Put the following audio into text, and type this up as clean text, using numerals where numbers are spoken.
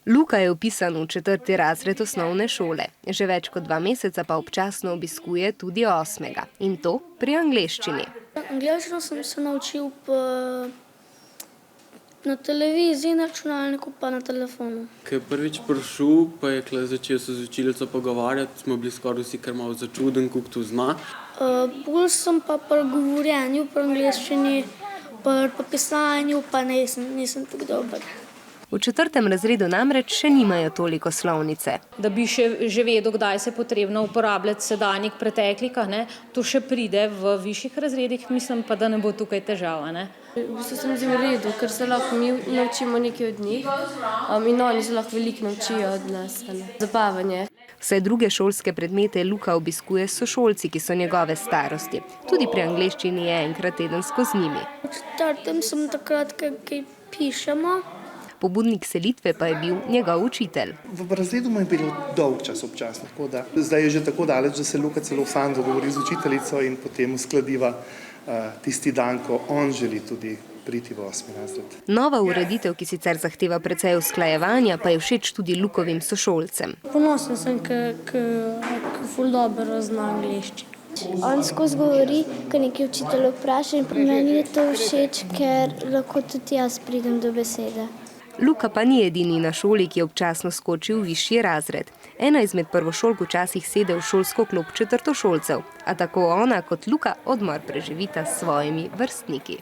Luka je vpisan v 4. razred osnovne šole. Že več kot 2 meseca pa občasno obiskuje tudi 8. In to pri angleščini. Angleščino sem se naučil na televiziji, na računalniku pa na telefonu. Ko je prvič prišel, pa je začel se z učiteljico pogovarjati, smo bili skoraj vsi kar malo začudeni, kako to zna. Bolj sem pa pri govorjenju, pri angleščini, pri pisanju pa nisem tako dober. V 4. razredu namreč še nimajo toliko slovnice. Da bi že vedel, kdaj se je potrebno uporabljati sedanjik, preteklik, to še pride v višjih razredih, mislim pa, da ne bo tukaj težav. V bistvu se mi zdi v redu, ker se lahko mi naučimo nekaj od njih in oni se lahko veliko naučijo od nas. Zabavanje. Vse druge šolske predmete Luka obiskuje s sošolci, ki so njegove starosti. Tudi pri angleščini je enkrat tedensko z njimi. V 4. sem takrat, kaj pišemo. Pobudnik selitve pa je bil njegov učitelj. V razredu mu je bilo dolg čas občasno, tako da zdaj je že tako daleč, da se Luka celo sam dogovori z učiteljico in potem uskladiva tisti dan, ko on želi tudi priti v 8. razred. Nova ureditev, ki sicer zahteva precej usklajevanja, pa je všeč tudi Lukovim sošolcem. Ponosen sem, ker ful dobro zna angleščino. On skozi govori, ko neki učitelj vpraša in pri meni je to všeč, ker lahko tudi jaz pridem do besede. Luka pa ni edini na šoli, ki je občasno skočil v višji razred. Ena izmed prvošolk včasih sede v šolsko klop četrtošolcev, a tako ona kot Luka odmor preživita s svojimi vrstniki.